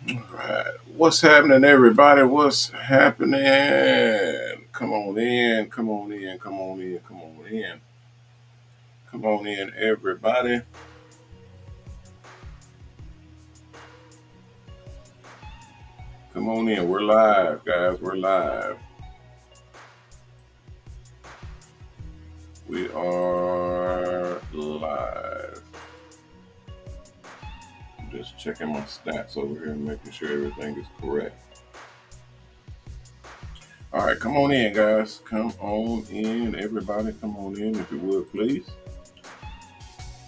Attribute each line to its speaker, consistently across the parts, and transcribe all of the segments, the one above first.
Speaker 1: All right. What's happening, everybody? What's happening? Come on in. Come on in. Come on in. Come on in. Come on in, everybody. Come on in. We're live, guys. We're live. We are live. I'm just checking my stats over here and making sure everything is correct. All right. Come on in, guys. Come on in, everybody. Come on in, if you would, please.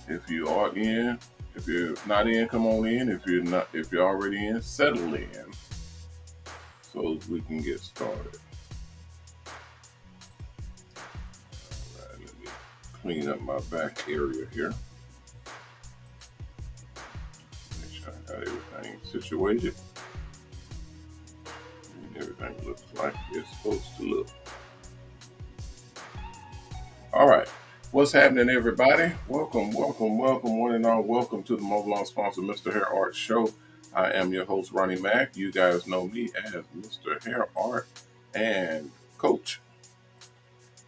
Speaker 1: If you are in, if you're not in, come on in. If you're already in, settle in so we can get started. All right, let me clean up my back area here. Make sure I got everything situated and everything looks like it's supposed to look. All right. What's happening, everybody? Welcome, welcome, welcome, one and all. Welcome to the MOBALON sponsored MrHairArt show. I am your host, Ronnie Mac. You guys know me as MrHairArt and Coach.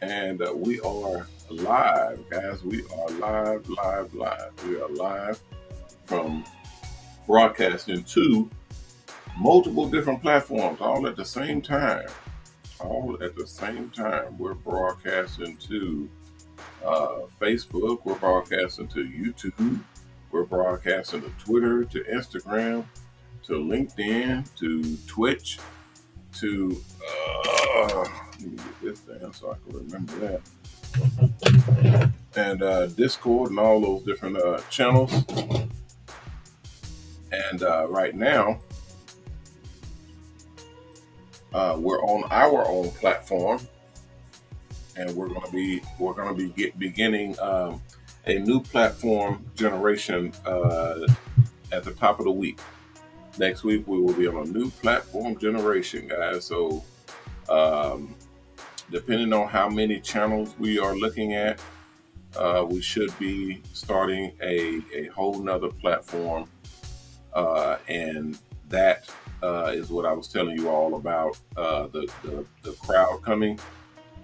Speaker 1: And we are live, guys. We are live, live, live. We are live from broadcasting to multiple different platforms all at the same time. All at the same time. We're broadcasting to Facebook. We're broadcasting to YouTube. We're broadcasting to Twitter, to Instagram, to LinkedIn, to Twitch, to let me get this down so I can remember that. And Discord and all those different channels. And right now, we're on our own platform, and we're going to be beginning a new platform generation at the top of the week. Next week we will be on a new platform generation, guys. So depending on how many channels we are looking at, we should be starting a whole nother platform, and that is what I was telling you all about, the crowd coming,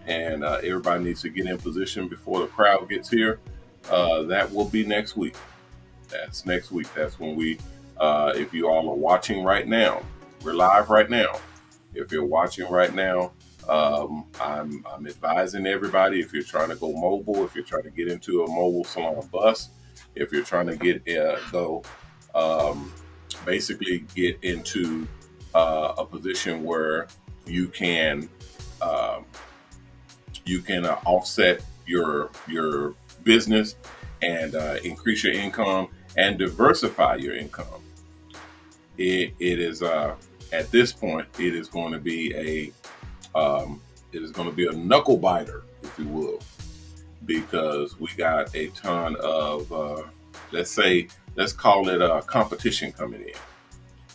Speaker 1: and everybody needs to get in position before the crowd gets here. That will be next week. That's next week. That's when we, if you all are watching right now, we're live right now. If you're watching right now, I'm advising everybody, if you're trying to go mobile, if you're trying to get into a mobile salon bus, if you're trying to basically get into a position where you can offset your business and increase your income and diversify your income. It is at this point it is going to be a knuckle biter, if you will, because we got a ton of let's call it competition coming in.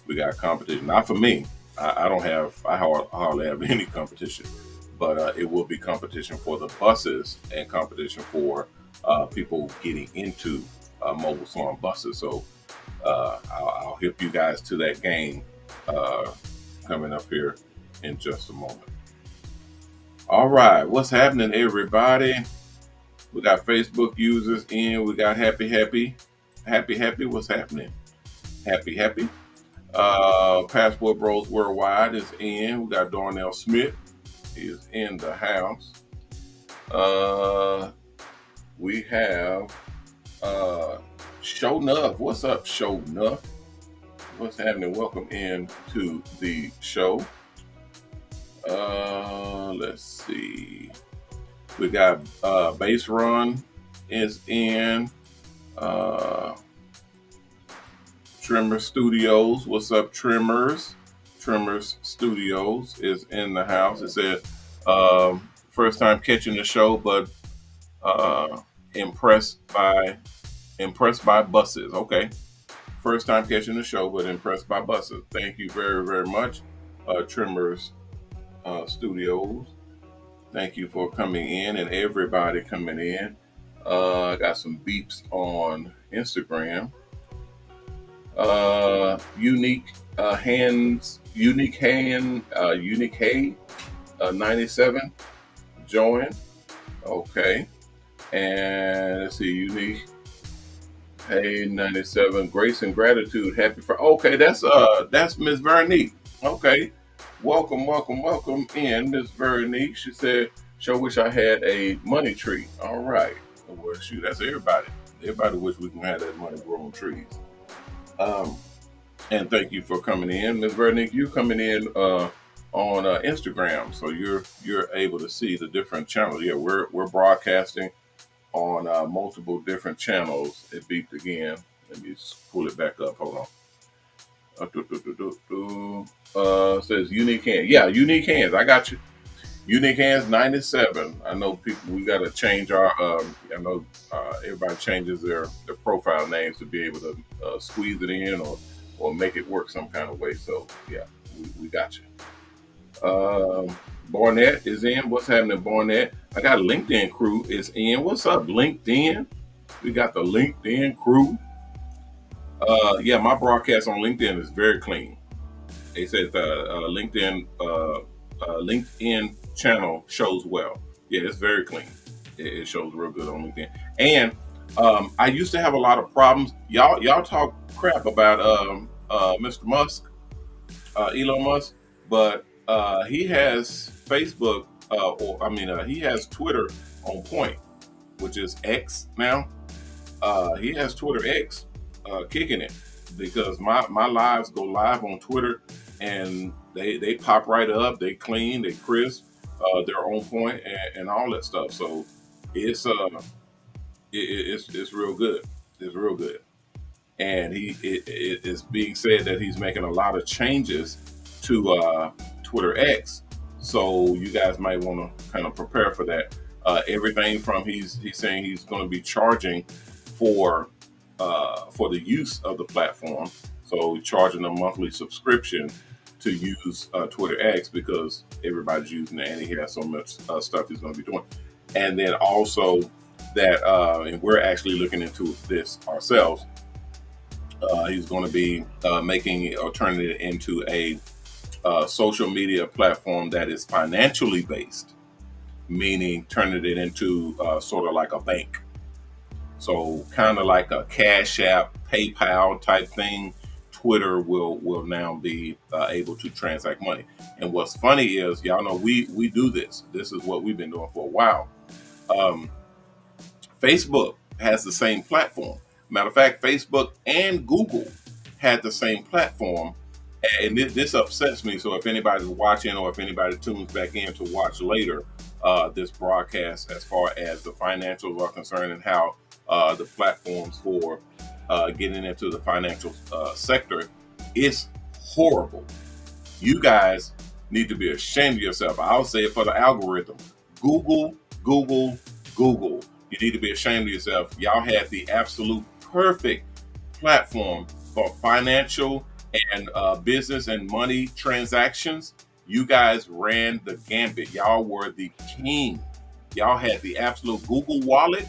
Speaker 1: We got competition, not for me. I hardly have any competition, but it will be competition for the buses and competition for people getting into mobile salon buses. So I'll hip you guys to that game coming up here in just a moment. All right, what's happening, everybody? We got Facebook users in. We got happy. What's happening? Happy. Passport Bros Worldwide is in. We got Darnell Smith is in the house. We have Show Nuff. What's up, Show Nuff? What's happening? Welcome in to the show. Let's see. We got Base Run is in. Trimmer Studios. What's up, Trimmers? Trimmers Studios is in the house. It said first time catching the show, but impressed by buses. Okay, first time catching the show, but impressed by buses. Thank you very, very much, Trimmers Studios. Thank you for coming in, and everybody coming in. I got some beeps on Instagram. Unique Unique Hay 97 join. Okay, and let's see, Unique Hey 97, Grace and Gratitude, Happy for okay, that's Miss Veronique. Okay. Welcome in, Miss Veronique. She said, sure wish I had a money tree. All right. Well shoot, that's everybody. Everybody wish we can have that money growing trees. Um and thank you for coming in. Miss Veronique, you coming in on Instagram, so you're able to see the different channels. Yeah, we're broadcasting on multiple different channels. It beeped again. Let me pull it back up. Hold on. Says unique hands. Yeah, unique hands. I got you. Unique hands 97. I know people. We got to change our. I know everybody changes their profile names to be able to squeeze it in or make it work some kind of way. So yeah, we got you. Barnett is in. What's happening, Barnett? I got LinkedIn crew is in. What's up, LinkedIn? We got the LinkedIn crew. Yeah, my broadcast on LinkedIn is very clean. It says LinkedIn channel shows well. Yeah, it's very clean. It shows real good on LinkedIn. And I used to have a lot of problems. Y'all talk crap about Mr. Musk, Elon Musk, but he has Facebook, he has Twitter on point, which is X now. He has Twitter X kicking it because my lives go live on Twitter and they pop right up. They clean, they crisp, they're on point and all that stuff. So it's it's real good. It's real good. And it's being said that he's making a lot of changes to Twitter X. So you guys might want to kind of prepare for that. Everything from he's saying he's going to be charging for the use of the platform. So charging a monthly subscription to use Twitter X because everybody's using it and he has so much stuff he's going to be doing. And then also that, and we're actually looking into this ourselves. He's going to be making or turning it into a social media platform that is financially based, meaning turning it into sort of like a bank. So kind of like a Cash App, PayPal type thing. Twitter will now be able to transact money. And what's funny is, y'all know we do this. This is what we've been doing for a while. Facebook has the same platform. Matter of fact, Facebook and Google had the same platform. And this upsets me. So if anybody's watching or if anybody tunes back in to watch later this broadcast as far as the financials are concerned and how the platforms for getting into the financial sector is horrible. You guys need to be ashamed of yourself. I'll say it for the algorithm. Google. You need to be ashamed of yourself. Y'all had the absolute perfect platform for financial and business and money transactions. You guys ran the gambit. Y'all were the king. Y'all had the absolute Google Wallet.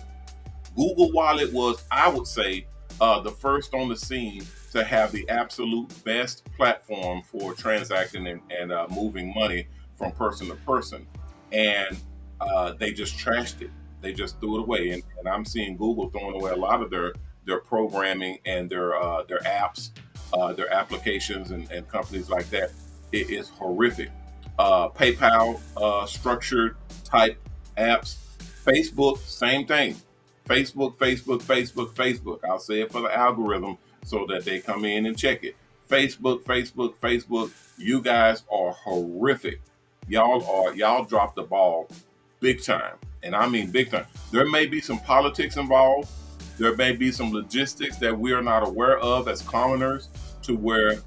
Speaker 1: Google Wallet was, I would say, the first on the scene to have the absolute best platform for transacting and moving money from person to person. And they just trashed it. They just threw it away. And I'm seeing Google throwing away a lot of their programming and their apps, their applications and companies like that. It is horrific. PayPal structured type apps. Facebook, same thing. Facebook. I'll say it for the algorithm so that they come in and check it. Facebook. You guys are horrific. Y'all dropped the ball big time. And I mean big time. There may be some politics involved. There may be some logistics that we are not aware of as commoners to where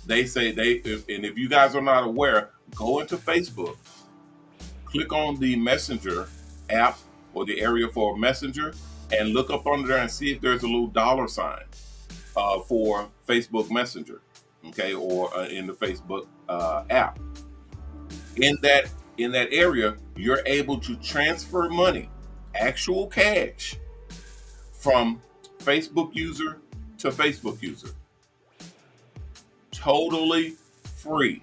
Speaker 1: they say and if you guys are not aware, go into Facebook, click on the Messenger app or the area for Messenger and look up under there and see if there's a little dollar sign for Facebook Messenger, okay, or in the Facebook app. In that area, you're able to transfer money, actual cash, from Facebook user to Facebook user. Totally free.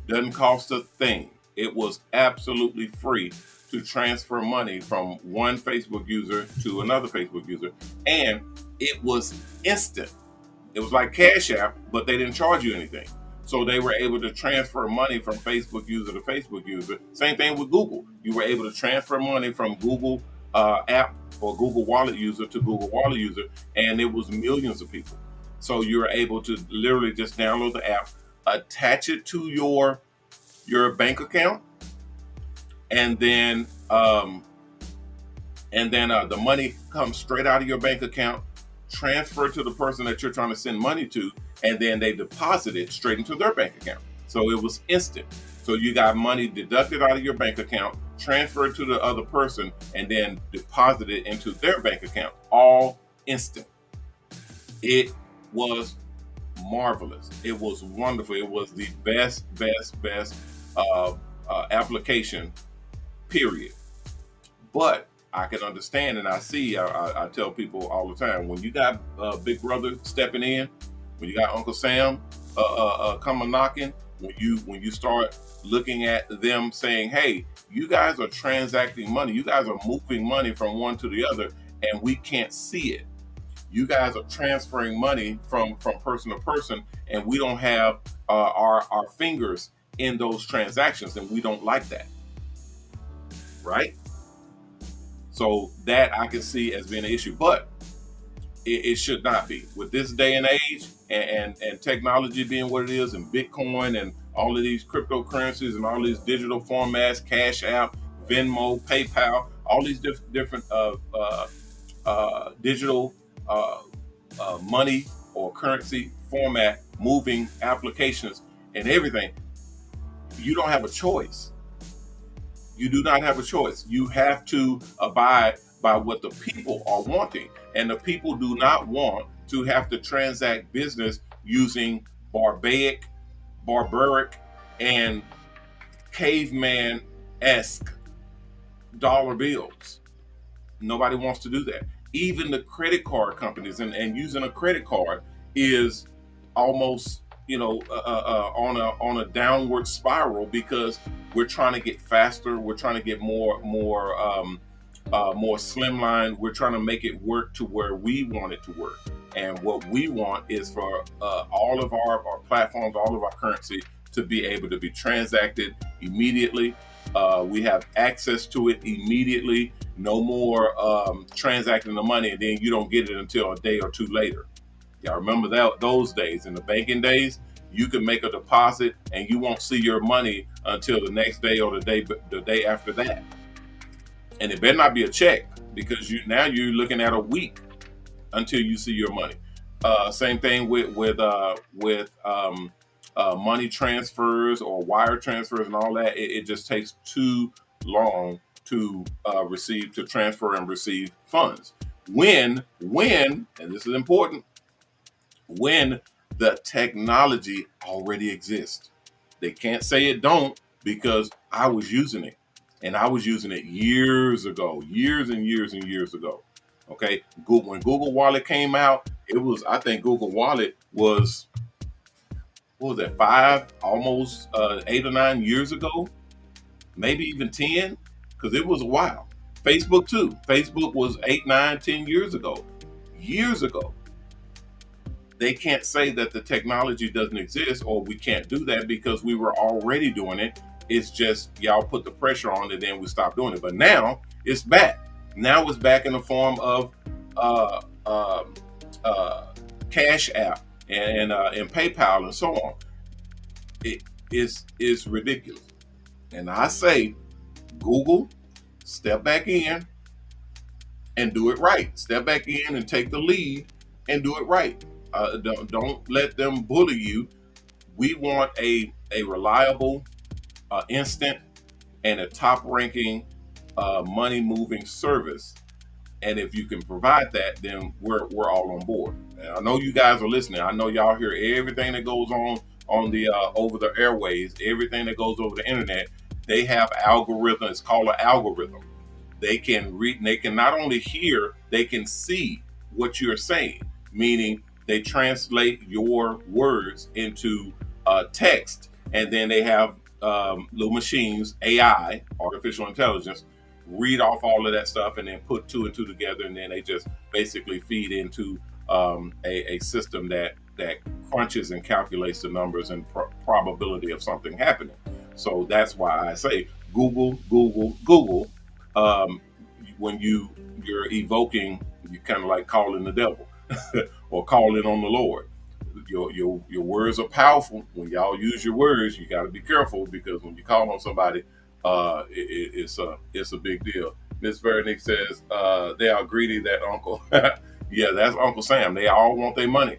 Speaker 1: Doesn't cost a thing. It was absolutely free to transfer money from one Facebook user to another Facebook user. And it was instant. It was like Cash App, but they didn't charge you anything. So they were able to transfer money from Facebook user to Facebook user. Same thing with Google. You were able to transfer money from Google app or Google Wallet user to Google Wallet user, and it was millions of people. So you're able to literally just download the app, attach it to your bank account, and then the money comes straight out of your bank account, transfer to the person that you're trying to send money to, and then they deposit it straight into their bank account. So it was instant. So you got money deducted out of your bank account, transferred to the other person, and then deposited into their bank account, all instant. It was marvelous. It was wonderful. It was the best application, period. But I can understand, and I tell people all the time, when you got Big Brother stepping in, when you got Uncle Sam coming knocking, when you start looking at them saying, hey, you guys are transacting money, you guys are moving money from one to the other, and we can't see it. You guys are transferring money from person to person, and we don't have our fingers in those transactions, and we don't like that, right? So that I can see as being an issue, but it should not be. With this day and age and technology being what it is, and Bitcoin and all of these cryptocurrencies and all these digital formats, Cash App, Venmo, PayPal, all these different digital money or currency format moving applications and everything, you don't have a choice. You do not have a choice. You have to abide by what the people are wanting. And the people do not want to have to transact business using barbaric, and caveman-esque dollar bills. Nobody wants to do that. Even the credit card companies, and using a credit card is almost, on a downward spiral, because we're trying to get faster. We're trying to get more slimline. We're trying to make it work to where we want it to work. And what we want is for all of our platforms, all of our currency to be able to be transacted immediately. We have access to it immediately. No more transacting the money and then you don't get it until a day or two later. Y'all remember those days? In the banking days, you could make a deposit and you won't see your money until the next day or the day after that. And it better not be a check, because you're looking at a week until you see your money. Same thing with money transfers or wire transfers and all that. It just takes too long to transfer and receive funds. When, and this is important, when the technology already exists. They can't say it don't, because I was using it. And I was using it years ago, years and years and years ago. Okay, when Google Wallet came out, I think Google Wallet was, what was that, almost 8 or 9 years ago, maybe even 10, because it was a while. Facebook too. Facebook was 8, 9, 10 years ago. Years ago. They can't say that the technology doesn't exist or we can't do that, because we were already doing it. It's just y'all put the pressure on it, then we stopped doing it. But now it's back. Now it's back in the form of Cash App and PayPal and so on. It is ridiculous. And I say, Google, step back in and do it right. Step back in and take the lead and do it right. Don't let them bully you. We want a reliable, instant, and a top-ranking money moving service. And if you can provide that, then we're all on board. And I know you guys are listening. I know y'all hear everything that goes on the over the airways, everything that goes over the internet. They have algorithm. It's called an algorithm. They can read. They can not only hear, they can see what you're saying. meaning they translate your words into text, and then they have little machines, AI, artificial intelligence, read off all of that stuff and then put two and two together, and then they just basically feed into a system that crunches and calculates the numbers and probability of something happening. So that's why I say Google, Google, Google. Um, when you're evoking, you kind of like calling the devil or calling on the Lord. Your words are powerful. When y'all use your words, you got to be careful, because when you call on somebody, it's a big deal. Miss Vernick says they are greedy. That uncle, yeah, that's Uncle Sam. They all want their money.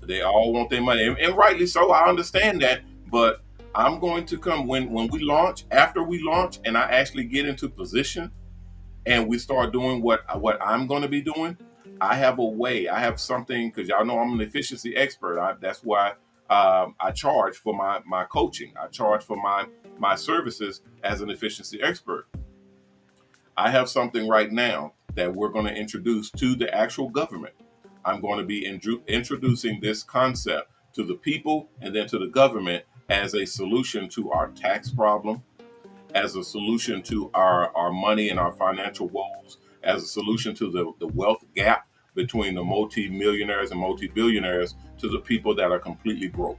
Speaker 1: They all want their money, and rightly so. I understand that, but I'm going to come when we launch. After we launch, and I actually get into position, and we start doing what I'm going to be doing. I have a way. I have something, because y'all know I'm an efficiency expert. That's why I charge for my coaching. I charge for my services as an efficiency expert. I have something right now that we're going to introduce to the actual government. I'm going to be introducing this concept to the people and then to the government as a solution to our tax problem, as a solution to our money and our financial woes, as a solution to the wealth gap between the multi-millionaires and multi-billionaires, to the people that are completely broke,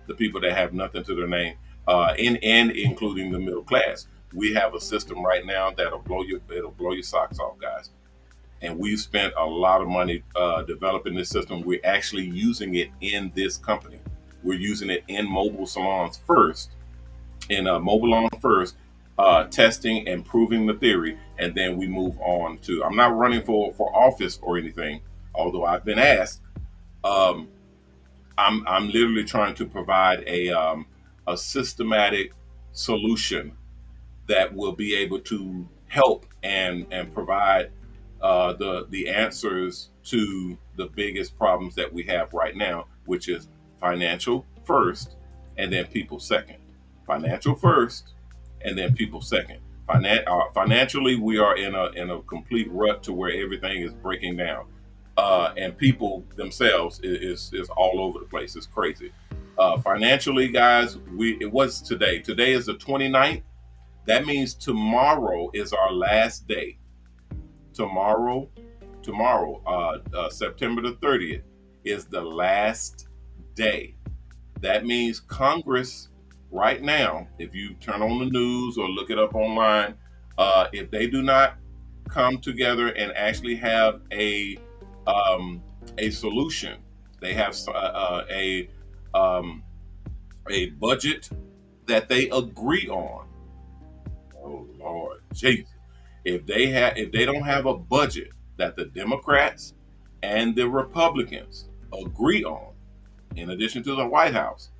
Speaker 1: the people that have nothing to their name, and including the middle class. We have a system right now it'll blow your socks off, guys. And we've spent a lot of money developing this system. We're actually using it in this company. We're using it in mobile salons first, in MOBALON first, testing and proving the theory, and then we move on to. I'm not running for office or anything, although I've been asked. Um, I'm literally trying to provide a systematic solution that will be able to help and provide the answers to the biggest problems that we have right now, which is financial first, and then people second. Financial first, and then people second. Financially, we are in a complete rut to where everything is breaking down, and people themselves is all over the place. It's crazy. Financially, guys, it was today. Today is the 29th. That means tomorrow is our last day. Tomorrow, September the 30th, is the last day. That means Congress, right now, if you turn on the news or look it up online, if they do not come together and actually have a solution, they have a budget that they agree on. Oh Lord, Jesus! If they don't have a budget that the Democrats and the Republicans agree on, in addition to the White House,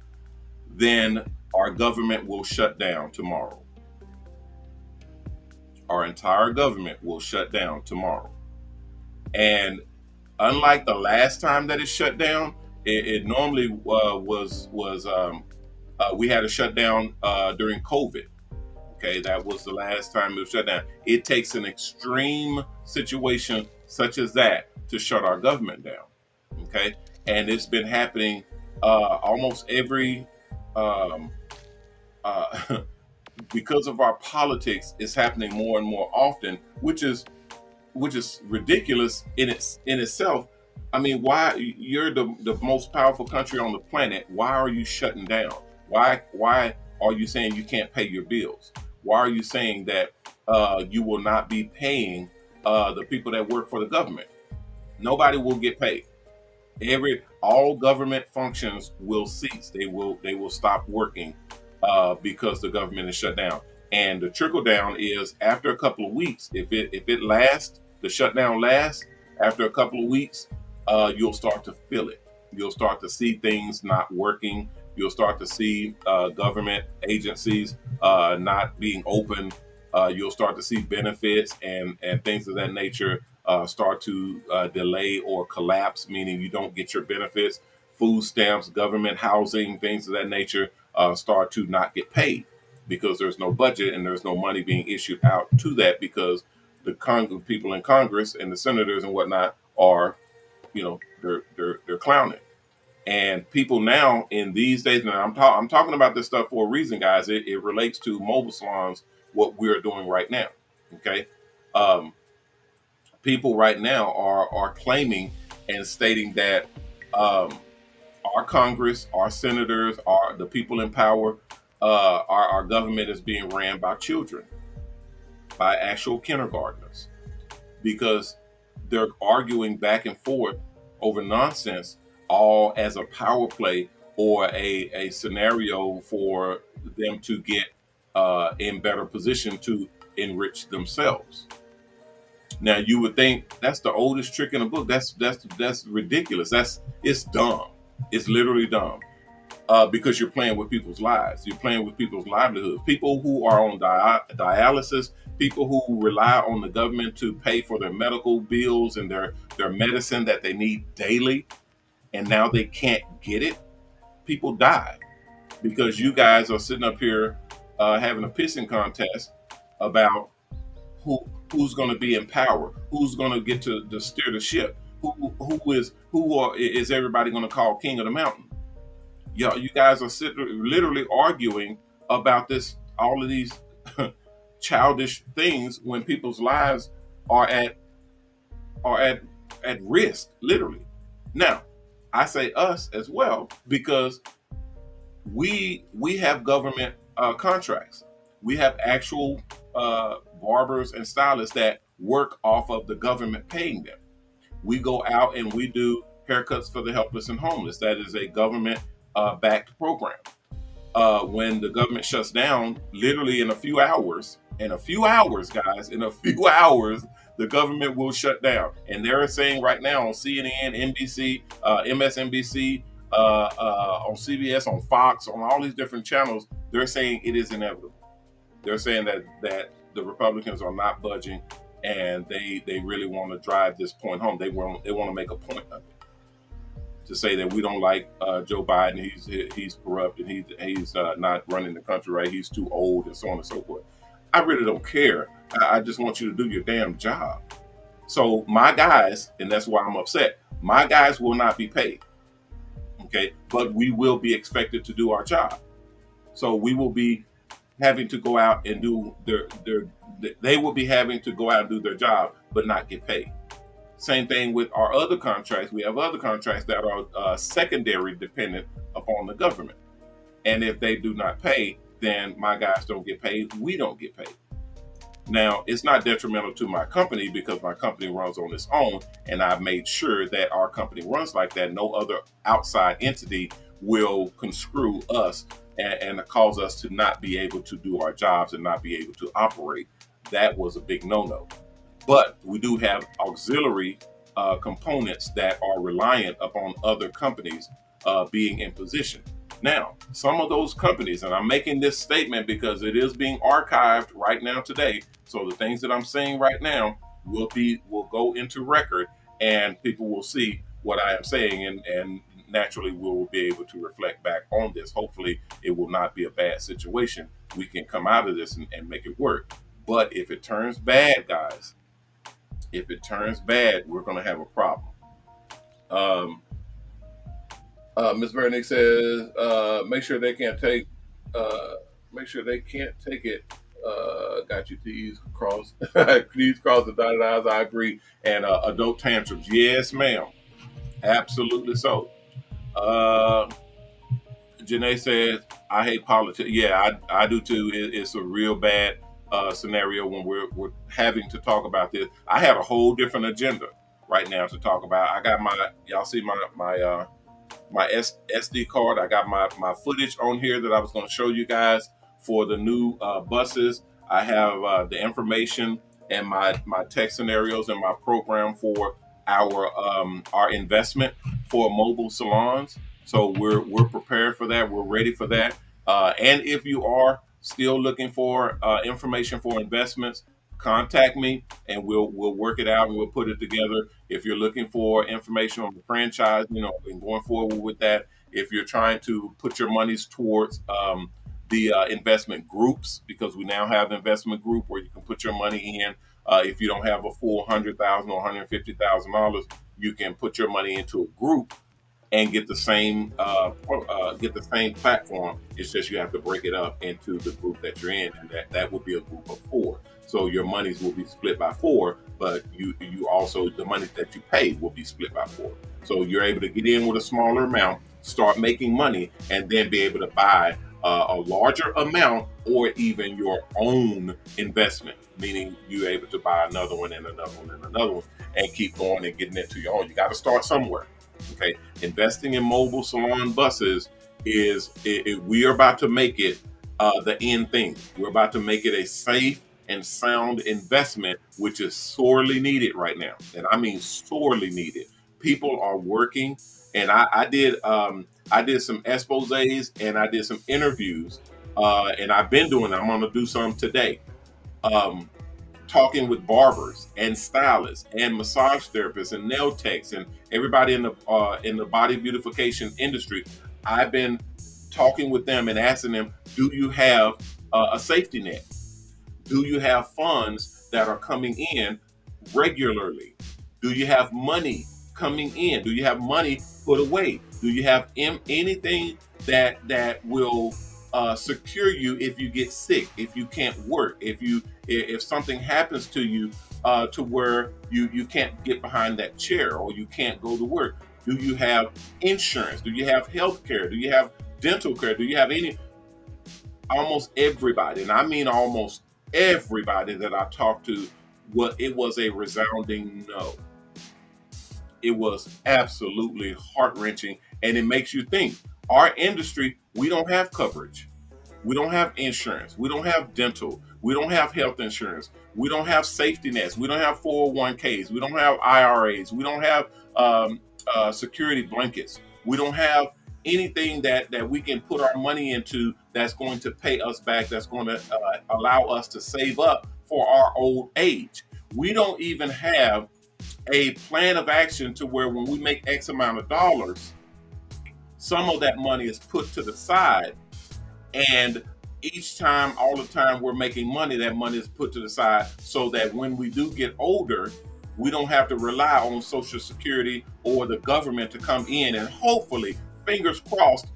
Speaker 1: then our government will shut down tomorrow. Our entire government will shut down tomorrow. And unlike the last time that it shut down, it normally was we had a shutdown during COVID. Okay, that was the last time it was shut down. It takes an extreme situation such as that to shut our government down. Okay, and it's been happening almost every uh, because of our politics. It's happening more and more often, which is ridiculous in itself. I mean, why you're the most powerful country on the planet? Why are you shutting down? Why are you saying you can't pay your bills? Why are you saying that you will not be paying the people that work for the government? Nobody will get paid. All government functions will cease. They will stop working because the government is shut down. And the trickle down is after a couple of weeks. If it lasts, the shutdown lasts. After a couple of weeks, you'll start to feel it. You'll start to see things not working. You'll start to see government agencies not being open. You'll start to see benefits and things of that nature start to delay or collapse, meaning you don't get your benefits. Food stamps, government housing, things of that nature start to not get paid because there's no budget and there's no money being issued out to that, because the people in Congress and the senators and whatnot are they're clowning. And people now in these days, and I'm talking about this stuff for a reason, guys. It relates to mobile salons, what we're doing right now. Okay, um, people right now are claiming and stating that um, our Congress, our senators, the people in power, our government is being ran by children, by actual kindergartners, because they're arguing back and forth over nonsense, all as a power play or a scenario for them to get in better position to enrich themselves. Now you would think that's the oldest trick in the book. That's ridiculous. It's dumb. It's literally dumb. Because you're playing with people's lives. You're playing with people's livelihoods. People who are on dialysis, people who rely on the government to pay for their medical bills and their medicine that they need daily, and now they can't get it. People die because you guys are sitting up here having a pissing contest about who who's going to be in power, who's going to get to steer the ship, is everybody going to call king of the mountain? You guys are literally arguing about this, all of these childish things when people's lives are at risk, literally. Now, I say us as well because we have government contracts. We have actual barbers and stylists that work off of the government paying them. We go out and we do haircuts for the helpless and homeless. That is a government backed program. When the government shuts down, literally in a few hours, guys, in a few hours, the government will shut down. And they're saying right now on CNN, NBC, MSNBC, on CBS, on Fox, on all these different channels, they're saying it is inevitable. They're saying that the Republicans are not budging, and they really want to drive this point home. They want to make a point of it, to say that we don't like Joe Biden. He's corrupt and he's not running the country right. He's too old and so on and so forth. I really don't care. I just want you to do your damn job. So my guys, and that's why I'm upset. My guys will not be paid. Okay, but we will be expected to do our job. So we will be having to go out and do they will be having to go out and do their job, but not get paid. Same thing with our other contracts. We have other contracts that are secondary dependent upon the government. And if they do not pay, then my guys don't get paid. We don't get paid. Now, it's not detrimental to my company because my company runs on its own, and I've made sure that our company runs like that. No other outside entity will conscrew us and cause us to not be able to do our jobs and not be able to operate. That was a big no-no. But we do have auxiliary components that are reliant upon other companies being in position. Now, some of those companies, and I'm making this statement because it is being archived right now today. So the things that I'm saying right now will go into record, and people will see what I am saying, and naturally we will be able to reflect back on this. Hopefully it will not be a bad situation. We can come out of this and make it work. But if it turns bad, guys, if it turns bad, we're going to have a problem. Ms. Vernick says, make sure they can't take it. Got you. T's cross, T's cross the dotted I's. I agree. And adult tantrums. Yes, ma'am. Absolutely so. Janae says, I hate politics. Yeah, I do too. It's a real bad scenario when we're having to talk about this. I had a whole different agenda right now to talk about. I got y'all see my SD card. I got my footage on here that I was going to show you guys for the new buses. I have the information and my tech scenarios and my program for our investment for mobile salons. So we're prepared for that. We're ready for that. And if you are still looking for information for investments, contact me and we'll work it out and we'll put it together. If you're looking for information on the franchise, and going forward with that, if you're trying to put your monies towards the investment groups, because we now have an investment group where you can put your money in If you don't have a full $100,000 or $150,000, you can put your money into a group and get the same platform. It's just you have to break it up into the group that you're in, and that would be a group of four. So your monies will be split by four, but you also, the money that you pay will be split by four. So you're able to get in with a smaller amount, start making money, and then be able to buy a larger amount or even your own investment, meaning you're able to buy another one and another one and another one and keep going and getting into your own. You got to start somewhere. Okay, investing in mobile salon buses we are about to make it the end thing. We're about to make it a safe and sound investment, which is sorely needed right now, and I mean sorely needed. People are working, and I did some exposés and I did some interviews, and I've been doing. I'm going to do some today. Um, Talking with barbers and stylists and massage therapists and nail techs and everybody in the body beautification industry. I've been talking with them and asking them, do you have a safety net? Do you have funds that are coming in regularly? Do you have money coming in? Do you have money put away? Do you have anything that will secure you if you get sick, if you can't work, if something happens to you to where you can't get behind that chair or you can't go to work? Do you have insurance? Do you have health care? Do you have dental care? Do you have any? Almost everybody, and I mean almost everybody that I talked to, it was a resounding no. It was absolutely heart-wrenching, and it makes you think. Our industry, we don't have coverage. We don't have insurance. We don't have dental. We don't have health insurance. We don't have safety nets. We don't have 401ks. We don't have IRAs. We don't have security blankets. We don't have anything that we can put our money into that's going to pay us back, that's going to allow us to save up for our old age. We don't even have a plan of action to where when we make X amount of dollars, some of that money is put to the side, and each time, all the time we're making money, that money is put to the side so that when we do get older, we don't have to rely on Social Security or the government to come in and hopefully, fingers crossed,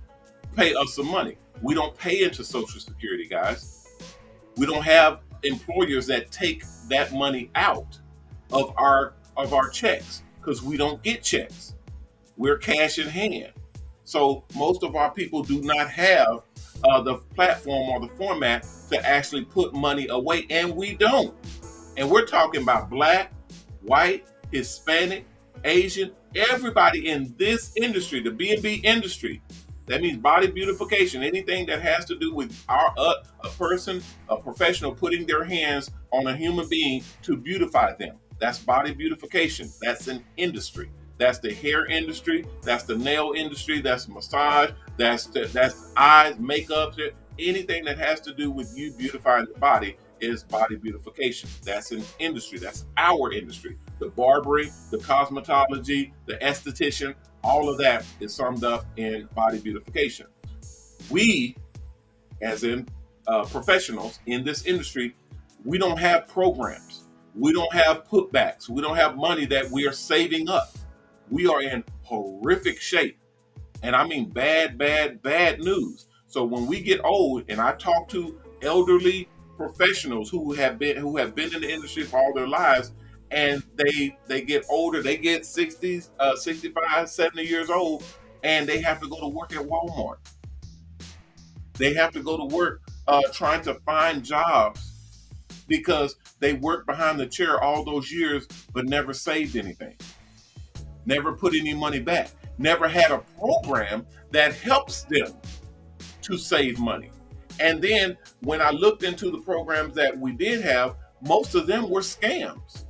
Speaker 1: pay us some money. We don't pay into Social Security, guys. We don't have employers that take that money out of our checks because we don't get checks. We're cash in hand. So most of our people do not have the platform or the format to actually put money away, and we don't. And we're talking about Black, white, Hispanic, Asian, everybody in this industry, the B&B industry. That means body beautification, anything that has to do with a person, a professional putting their hands on a human being to beautify them. That's body beautification. That's an industry. That's the hair industry. That's the nail industry. That's massage. That's eyes, makeup. Anything that has to do with you beautifying the body is body beautification. That's an industry. That's our industry. The barbering, the cosmetology, the esthetician, all of that is summed up in body beautification. We, as in professionals in this industry, we don't have programs. We don't have putbacks. We don't have money that we are saving up. We are in horrific shape. And I mean bad, bad, bad news. So when we get old, and I talk to elderly professionals who have been in the industry for all their lives, and they get older, they get 60s, 65, 70 years old, and they have to go to work at Walmart. They have to go to work trying to find jobs because they worked behind the chair all those years but never saved anything, never put any money back, never had a program that helps them to save money. And then when I looked into the programs that we did have, most of them were scams.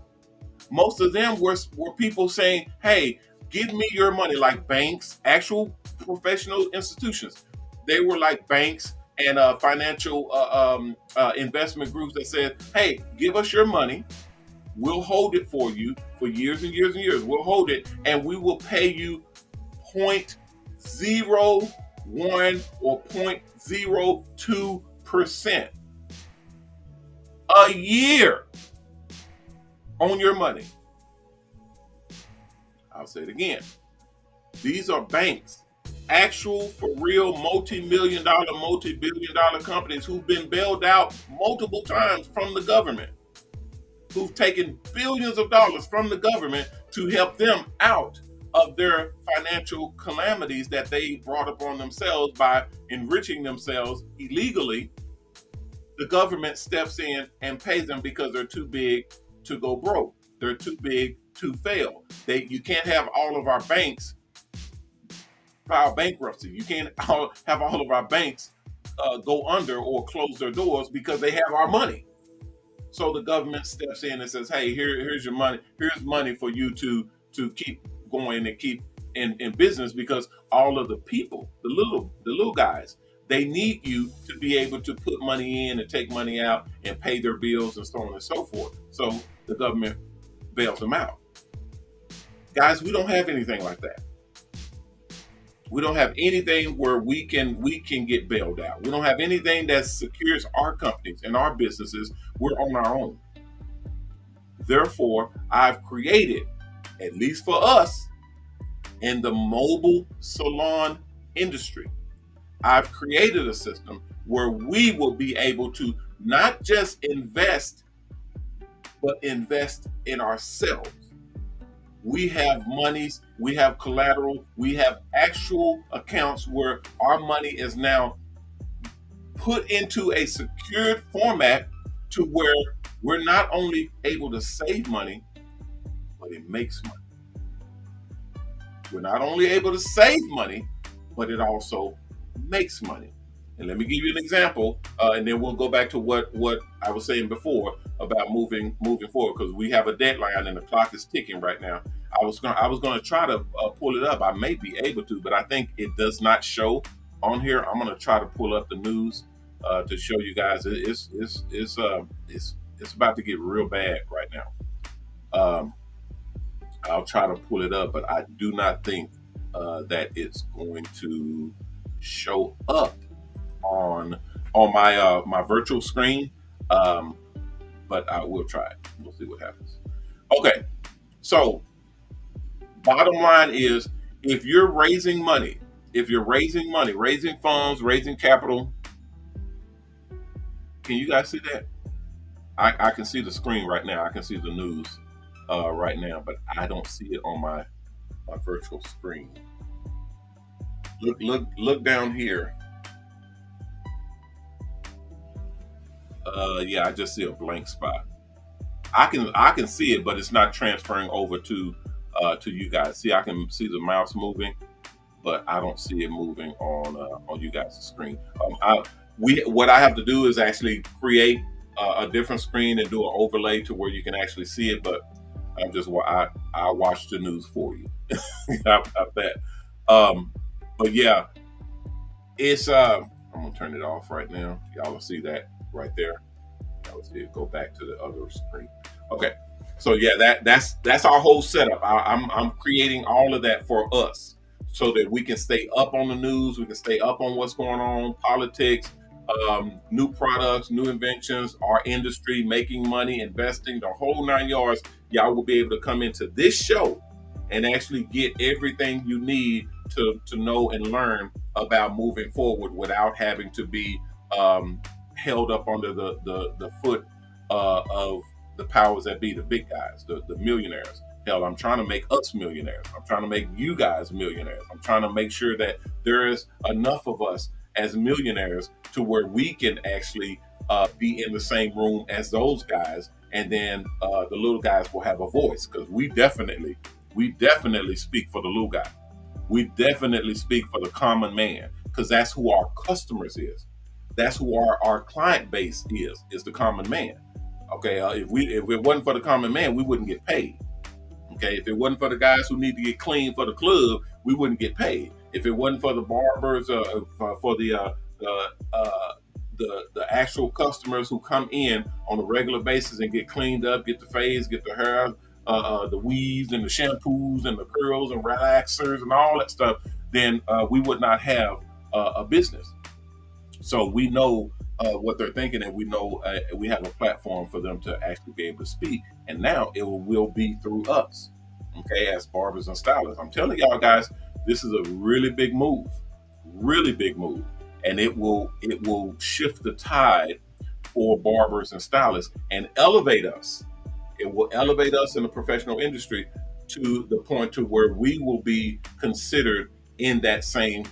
Speaker 1: Most of them were people saying, hey, give me your money, like banks, actual professional institutions. They were like banks and financial investment groups that said, hey, give us your money. We'll hold it for you for years and years and years. We'll hold it, and we will pay you 0.01 or 0.02% a year. on your money. I'll say it again. These are banks, actual for real multi-million dollar, multi-billion dollar companies who've been bailed out multiple times from the government, who've taken billions of dollars from the government to help them out of their financial calamities that they brought upon themselves by enriching themselves illegally. The government steps in and pays them because they're too big to go broke. They're too big to fail. You can't have all of our banks file bankruptcy. You can't have all of our banks go under or close their doors because they have our money. So the government steps in and says, "Hey, here's your money. Here's money for you to keep going and keep in business, because all of the people, the little guys, they need you to be able to put money in and take money out and pay their bills and so on and so forth." So the government bails them out. Guys, we don't have anything like that. We don't have anything where we can get bailed out. We don't have anything that secures our companies and our businesses. We're on our own. Therefore, I've created, at least for us, in the mobile salon industry, I've created a system where we will be able to not just invest, but invest in ourselves. We have monies, we have collateral, we have actual accounts where our money is now put into a secured format to where we're not only able to save money, but it makes money. We're not only able to save money, but it also makes money. And let me give you an example, and then we'll go back to what I was saying before about moving forward, because we have a deadline and the clock is ticking right now. I was gonna try to pull it up. I may be able to, but I think it does not show on here. I'm gonna try to pull up the news to show you guys. It's about to get real bad right now. I'll try to pull it up, but I do not think that it's going to show up on my my virtual screen, but I will try it. We'll see what happens. Okay, so bottom line is, if you're raising money, raising funds, raising capital, can you guys see that? I can see the screen right now. I can see the news right now, but I don't see it on my virtual screen. Look down here. Yeah, I just see a blank spot. I can see it, but it's not transferring over to you guys. See, I can see the mouse moving, but I don't see it moving on you guys' screen. What I have to do is actually create a different screen and do an overlay to where you can actually see it. But I watch the news for you. How about that? But yeah, it's I'm gonna turn it off right now. Y'all will see that right there. Y'all will see it go back to the other screen. Okay. So yeah, that's our whole setup. I'm creating all of that for us so that we can stay up on the news, we can stay up on what's going on, politics, new products, new inventions, our industry, making money, investing, the whole 9 yards. Y'all will be able to come into this show and actually get everything you need to know and learn about moving forward without having to be held up under the foot of the powers that be, the big guys, the millionaires. Hell, I'm trying to make us millionaires. I'm trying to make you guys millionaires. I'm trying to make sure that there is enough of us as millionaires to where we can actually be in the same room as those guys, and then the little guys will have a voice, because we definitely speak for the little guy. We definitely speak for the common man, because that's who our customers is. That's who our client base is the common man. Okay, if it wasn't for the common man, we wouldn't get paid. Okay, if it wasn't for the guys who need to get clean for the club, we wouldn't get paid. If it wasn't for the barbers, for the actual customers who come in on a regular basis and get cleaned up, get the fades, get the hair, the weaves and the shampoos and the curls and relaxers and all that stuff, then we would not have a business. So we know what they're thinking, and we know we have a platform for them to actually be able to speak. And now it will be through us, okay, as barbers and stylists. I'm telling y'all guys, this is a really big move, and it will shift the tide for barbers and stylists and elevate us. It will elevate us in the professional industry to the point to where we will be considered in that same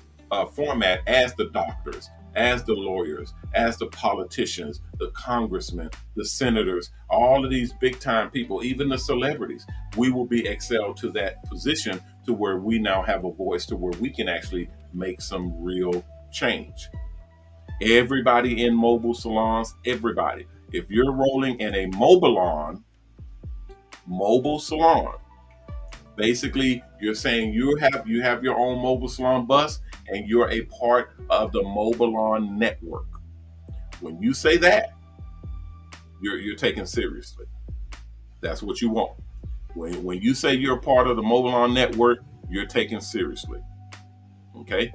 Speaker 1: format as the doctors, as the lawyers, as the politicians, the congressmen, the senators, all of these big time people, even the celebrities. We will be excelled to that position to where we now have a voice to where we can actually make some real change. Everybody in mobile salons, everybody. If you're rolling in a MOBALON mobile salon, basically you're saying you have your own mobile salon bus and you're a part of the MobileOn network. When you say that, you're taken seriously. That's what you want. When you say you're a part of the MobileOn network, you're taken seriously. Okay.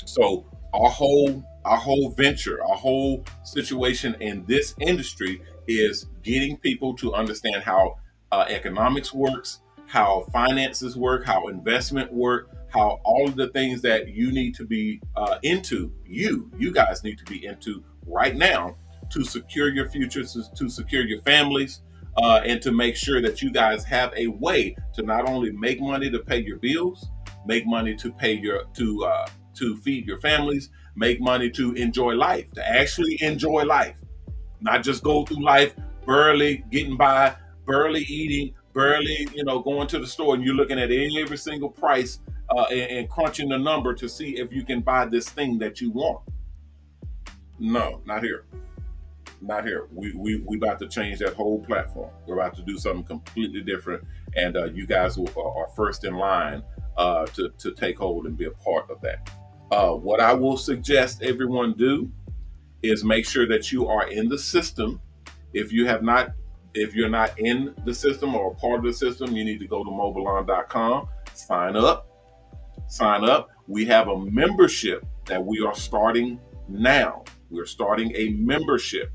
Speaker 1: So our whole venture, our whole situation in this industry is getting people to understand how economics works, how finances work, how investment work, how all of the things that you need to be into, you guys need to be into right now to secure your futures, to secure your families, and to make sure that you guys have a way to not only make money to pay your bills, make money to pay your to feed your families, make money to enjoy life, to actually enjoy life, not just go through life barely getting by, barely eating, barely going to the store, and you're looking at every single price and crunching the number to see if you can buy this thing that you want. No, not here. Not here. We about to change that whole platform. We're about to do something completely different, and you guys are first in line to take hold and be a part of that. What I will suggest everyone do is make sure that you are in the system. If you have not, if you're not in the system or a part of the system, you need to go to mobalon.com, sign up. Sign up. We have a membership that we are starting now. We're starting a membership.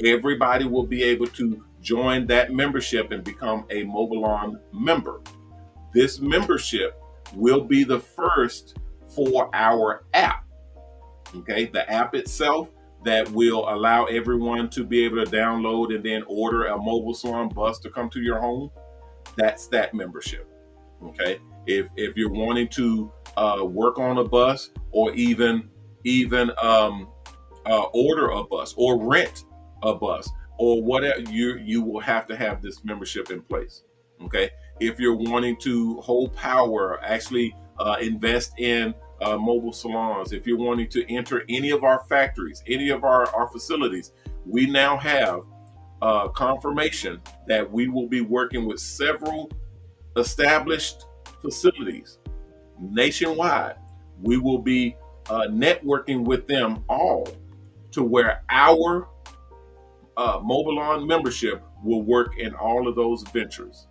Speaker 1: Everybody will be able to join that membership and become a MobileOn member. This membership will be the first for our app. Okay, the app itself that will allow everyone to be able to download and then order a mobile salon bus to come to your home. That's that membership. Okay, if you're wanting to work on a bus, or even order a bus or rent a bus or whatever, you will have to have this membership in place. Okay, if you're wanting to hold power, actually invest in mobile salons, if you're wanting to enter any of our factories, any of our facilities, we now have confirmation that we will be working with several established facilities nationwide. We will be networking with them all to where our MobileOn membership will work in all of those ventures.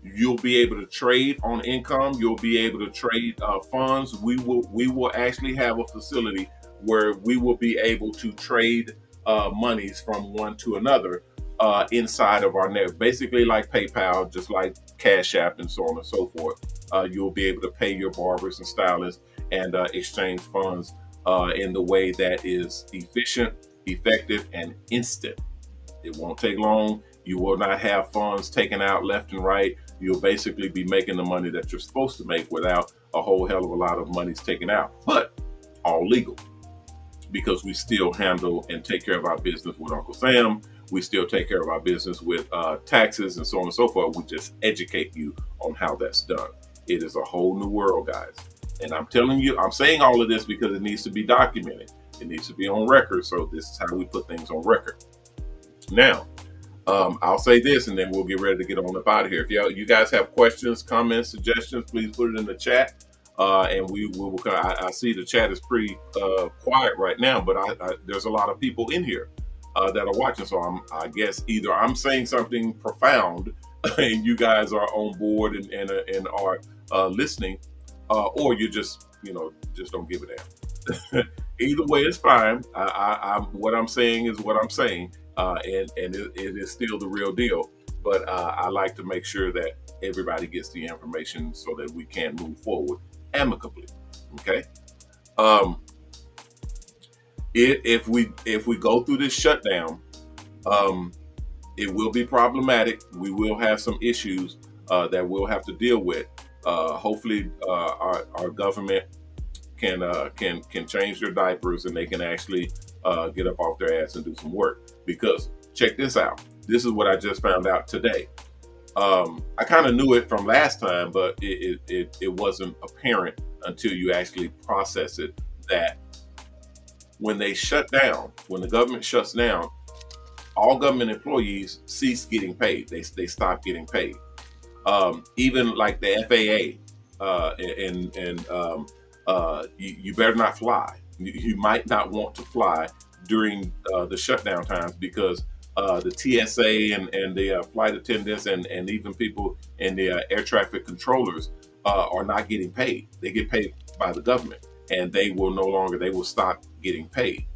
Speaker 1: You'll be able to trade on income. You'll be able to trade funds. We will actually have a facility where we will be able to trade monies from one to another inside of our net. Basically like PayPal, just like Cash App and so on and so forth. You'll be able to pay your barbers and stylists and exchange funds in the way that is efficient, effective, and instant. It won't take long. You will not have funds taken out left and right. You'll basically be making the money that you're supposed to make without a whole hell of a lot of monies taken out, but all legal, because we still handle and take care of our business with Uncle Sam. We still take care of our business with taxes and so on and so forth. We just educate you on how that's done. It is a whole new world, guys. And I'm telling you, I'm saying all of this because it needs to be documented. It needs to be on record. So this is how we put things on record. Now, I'll say this, and then we'll get ready to get on up out of here. If you guys have questions, comments, suggestions, please put it in the chat. And we will. I see the chat is pretty quiet right now, but there's a lot of people in here that are watching. So I guess either I'm saying something profound, and you guys are on board and are listening, or you just don't give a damn. Either way is fine. I'm what I'm saying is what I'm saying, and it is still the real deal. But I like to make sure that everybody gets the information so that we can move forward amicably. Okay. Um, if we go through this shutdown, um, it will be problematic. We will have some issues that we'll have to deal with. Hopefully, our government can change their diapers and they can actually get up off their ass and do some work. Because check this out. This is what I just found out today. I kind of knew it from last time, but it wasn't apparent until you actually process it that when they shut down, when the government shuts down, all government employees cease getting paid. They stop getting paid. Even like the FAA, you better not fly. You might not want to fly during the shutdown times because the TSA and the flight attendants and even people in the air traffic controllers are not getting paid. They get paid by the government, and they will stop getting paid.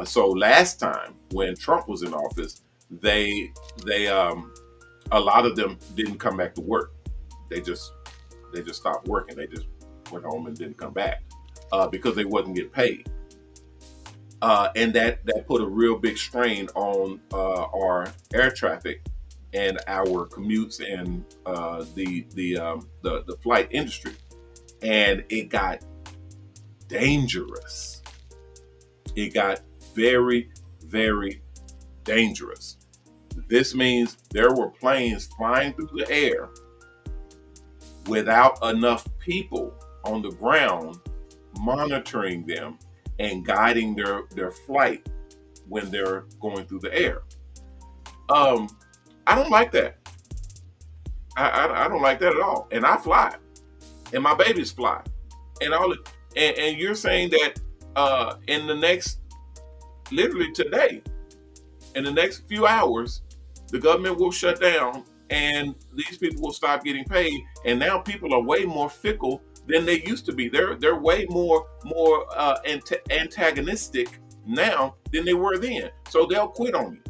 Speaker 1: So last time when Trump was in office, they a lot of them didn't come back to work. They just stopped working. They just went home and didn't come back because they wasn't getting paid. And that put a real big strain on our air traffic and our commutes and the flight industry, and it got dangerous. It got very, very dangerous. This means there were planes flying through the air without enough people on the ground monitoring them and guiding their flight when they're going through the air. I don't like that. I don't like that at all. And I fly, and my babies fly, and all. And you're saying that in the next, literally today, in the next few hours, the government will shut down, and these people will stop getting paid. And now people are way more fickle than they used to be. They're way more antagonistic now than they were then. So they'll quit on you.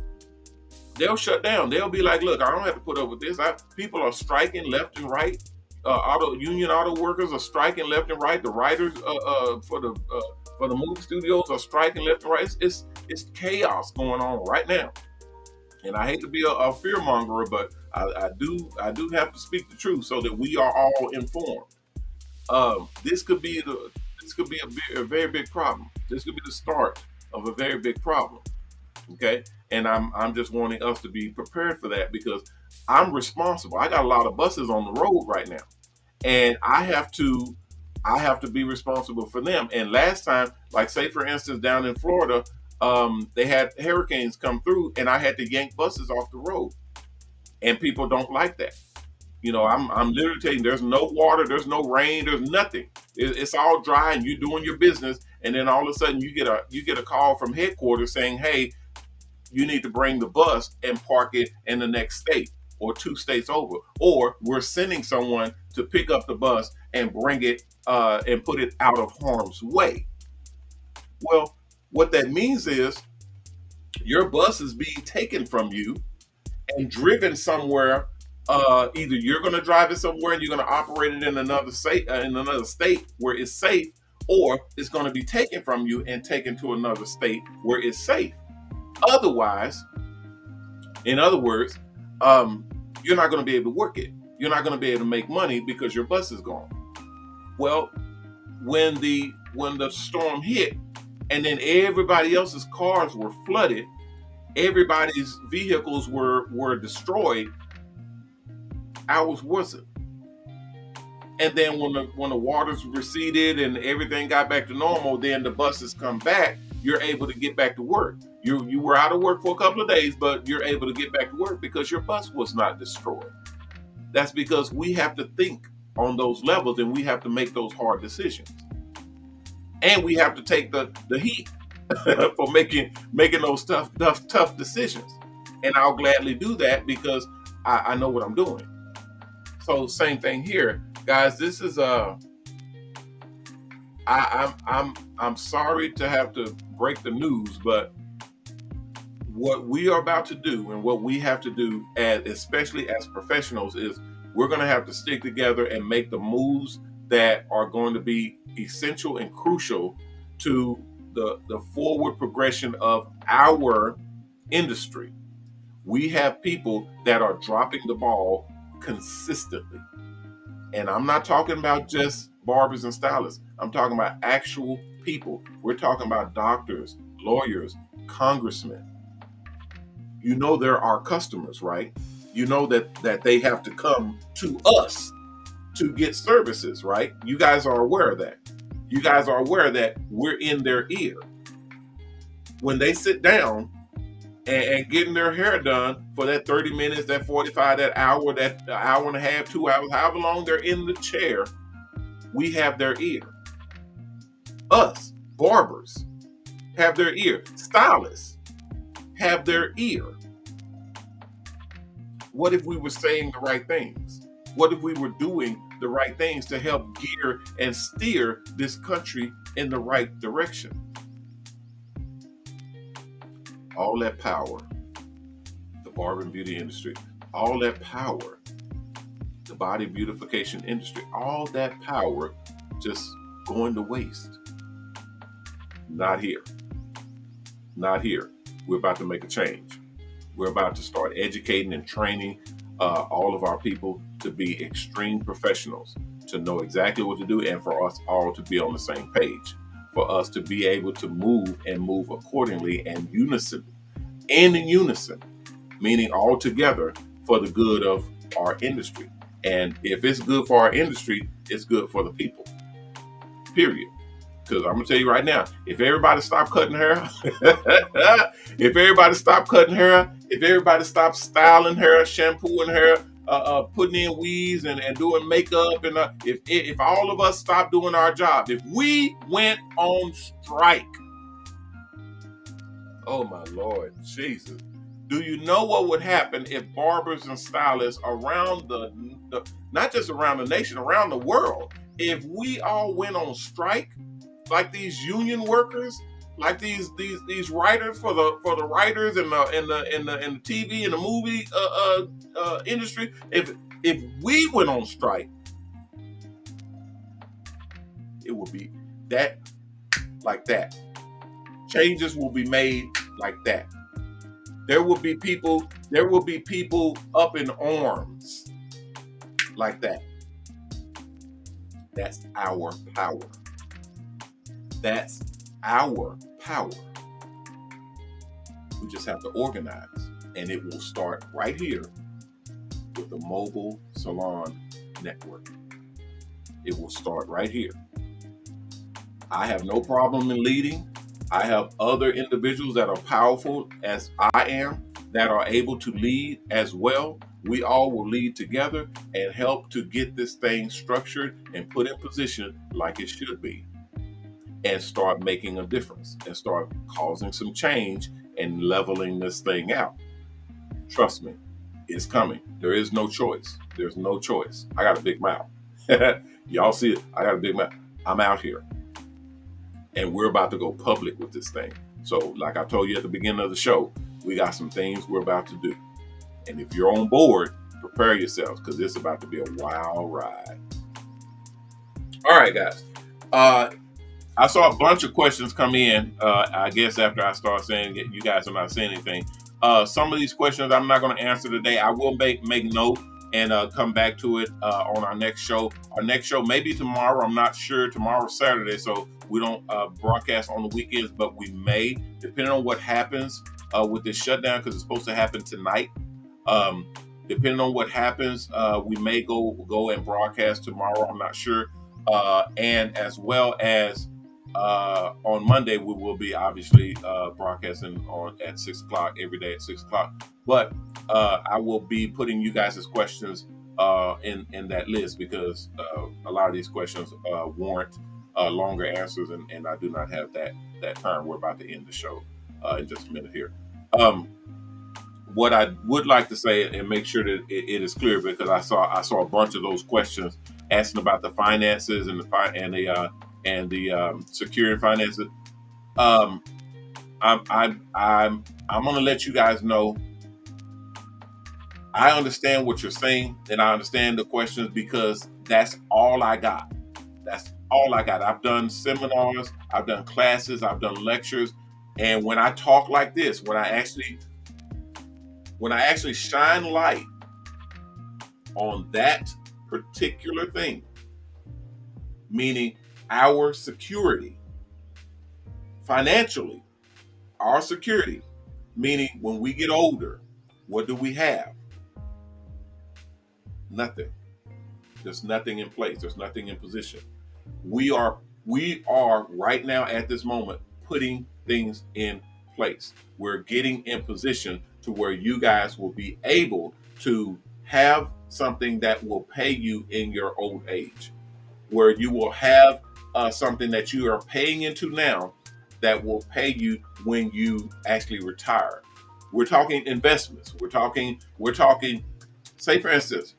Speaker 1: They'll shut down. They'll be like, "Look, I don't have to put up with this." People are striking left and right. Union auto workers are striking left and right. The writers for the movie studios are striking left and right. It's chaos going on right now. And I hate to be a fear monger, but I do have to speak the truth so that we are all informed. This could be a very big problem. This could be the start of a very big problem. Okay, and I'm just wanting us to be prepared for that because I'm responsible. I got a lot of buses on the road right now, and I have to be responsible for them. And last time, like say for instance, down in Florida, they had hurricanes come through, and I had to yank buses off the road, and people don't like that. I'm literally telling you, there's no water, there's no rain, there's nothing. It's all dry, and you're doing your business, and then all of a sudden you get a call from headquarters saying, "Hey, you need to bring the bus and park it in the next state or 2 states over, or we're sending someone to pick up the bus and bring it and put it out of harm's way." Well, what that means is your bus is being taken from you and driven somewhere. Either you're going to drive it somewhere and you're going to operate it in another state where it's safe, or it's going to be taken from you and taken to another state where it's safe. Otherwise, in other words, you're not going to be able to work it. You're not going to be able to make money because your bus is gone. Well, when the storm hit, and then everybody else's cars were flooded, everybody's vehicles were destroyed. Ours wasn't. And then when the waters receded and everything got back to normal, then the buses come back. You're able to get back to work. You were out of work for a couple of days, but you're able to get back to work because your bus was not destroyed. That's because we have to think on those levels, and we have to make those hard decisions. And we have to take the heat for making those tough decisions. And I'll gladly do that because I know what I'm doing. So same thing here, guys. This is I'm sorry to have to break the news, but what we are about to do and what we have to do, as especially as professionals, is we're going to have to stick together and make the moves that are going to be essential and crucial to the forward progression of our industry. We have people that are dropping the ball consistently. And I'm not talking about just barbers and stylists. I'm talking about actual people. We're talking about doctors, lawyers, congressmen. You know they're our customers, right? You know that they have to come to us to get services, right? You guys are aware of that. You guys are aware that we're in their ear. When they sit down and getting their hair done for that 30 minutes, that 45, that hour, that hour and a half, 2 hours, however long they're in the chair, we have their ear. Us, barbers, have their ear. Stylists have their ear. What if we were saying the right things? What if we were doing the right things to help gear and steer this country in the right direction? All that power, the barber and beauty industry, all that power, the body beautification industry, all that power just going to waste. Not here. Not here. We're about to make a change. We're about to start educating and training all of our people to be extreme professionals, to know exactly what to do, and for us all to be on the same page, for us to be able to move and move accordingly and in unison, meaning all together for the good of our industry. And if it's good for our industry, it's good for the people, period. Because I'm gonna tell you right now, if everybody stopped cutting hair, if everybody stopped cutting hair, if everybody stopped styling hair, shampooing hair, putting in weaves and doing makeup, and if all of us stopped doing our job, if we went on strike, oh my Lord Jesus, do you know what would happen if barbers and stylists around the not just around the nation, around the world, if we all went on strike? Like these union workers, like these writers for the writers in the TV and the movie industry. If we went on strike, it would be that, like that. Changes will be made like that. There will be people up in arms like that. That's our power. That's our power. We just have to organize, and it will start right here with the Mobile Salon Network. It will start right here. I have no problem in leading. I have other individuals that are powerful as I am that are able to lead as well. We all will lead together and help to get this thing structured and put in position like it should be, and start making a difference and start causing some change and leveling this thing out. Trust me, it's coming. There is no choice. There's no choice. I got a big mouth. Y'all see it. I got a big mouth. I'm out here. And we're about to go public with this thing. So like I told you at the beginning of the show, we got some things we're about to do. And if you're on board, prepare yourselves, because it's about to be a wild ride. All right, guys. I saw a bunch of questions come in, I guess after I start saying it, you guys are not saying anything. Some of these questions I'm not going to answer today. I will make note and come back to it on our next show. Our next show may be tomorrow. I'm not sure. Tomorrow's Saturday, so we don't broadcast on the weekends, but we may, depending on what happens with this shutdown, because it's supposed to happen tonight. Depending on what happens, we may go and broadcast tomorrow. I'm not sure. And as well as on Monday, we will be obviously broadcasting at 6 o'clock every day at 6 o'clock. But I will be putting you guys' questions in that list, because a lot of these questions warrant longer answers, and I do not have that time. We're about to end the show in just a minute here. What I would like to say and make sure that it is clear, because I saw a bunch of those questions asking about the finances and and the security and finances. Um, I'm gonna let you guys know. I understand what you're saying, and I understand the questions because that's all I got. That's all I got. I've done seminars, I've done classes, I've done lectures, and when I talk like this, when I actually shine light on that particular thing, meaning our security financially, our security, meaning when we get older, what do we have? Nothing. There's nothing in place. There's nothing in position. We are right now at this moment putting things in place. We're getting in position to where you guys will be able to have something that will pay you in your old age, where you will have something that you are paying into now that will pay you when you actually retire. We're talking investments. We're talking, say for instance,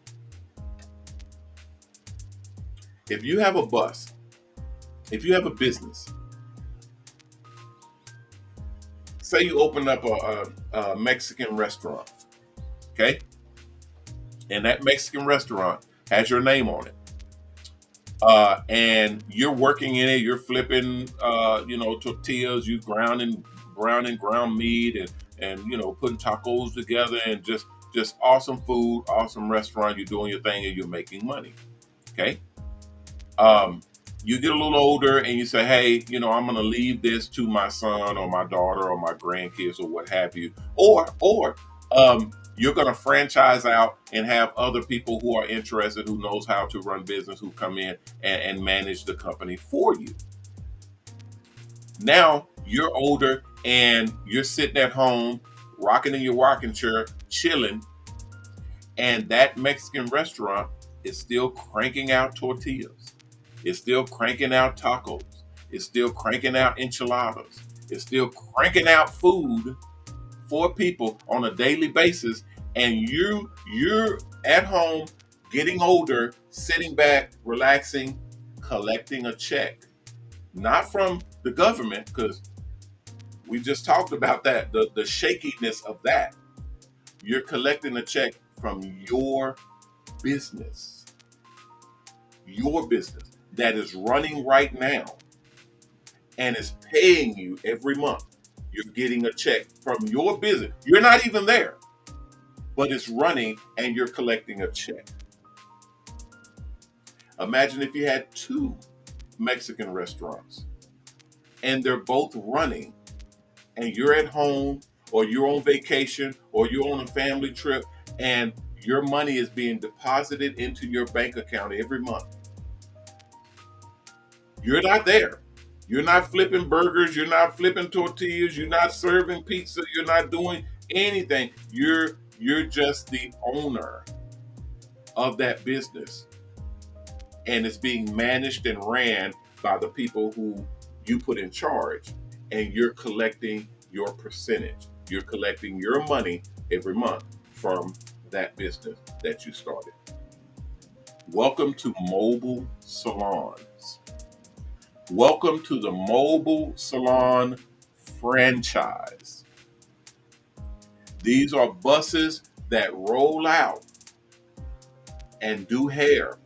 Speaker 1: if you have a bus, if you have a business, say you open up a Mexican restaurant, okay? And that Mexican restaurant has your name on it. And you're working in it, you're flipping, tortillas, you browning ground meat and putting tacos together and just awesome food, awesome restaurant. You're doing your thing and you're making money. Okay. You get a little older and you say, hey, I'm going to leave this to my son or my daughter or my grandkids or what have you. Or you're going to franchise out and have other people who are interested, who knows how to run business, who come in and manage the company for you. Now you're older and you're sitting at home, rocking in your rocking chair, chilling, and that Mexican restaurant is still cranking out tortillas. It's still cranking out tacos. It's still cranking out enchiladas. It's still cranking out food for people on a daily basis. And you're at home, getting older, sitting back, relaxing, collecting a check. Not from the government, because we just talked about that, the shakiness of that. You're collecting a check from your business that is running right now and is paying you every month. You're getting a check from your business. You're not even there, but it's running and you're collecting a check. Imagine if you had two Mexican restaurants and they're both running and you're at home or you're on vacation or you're on a family trip and your money is being deposited into your bank account every month. You're not there. You're not flipping burgers. You're not flipping tortillas. You're not serving pizza. You're not doing anything. You're just the owner of that business. And it's being managed and ran by the people who you put in charge. And you're collecting your percentage. You're collecting your money every month from that business that you started. Welcome to Mobile Salons. Welcome to the Mobile Salon franchise. These are buses that roll out and do hair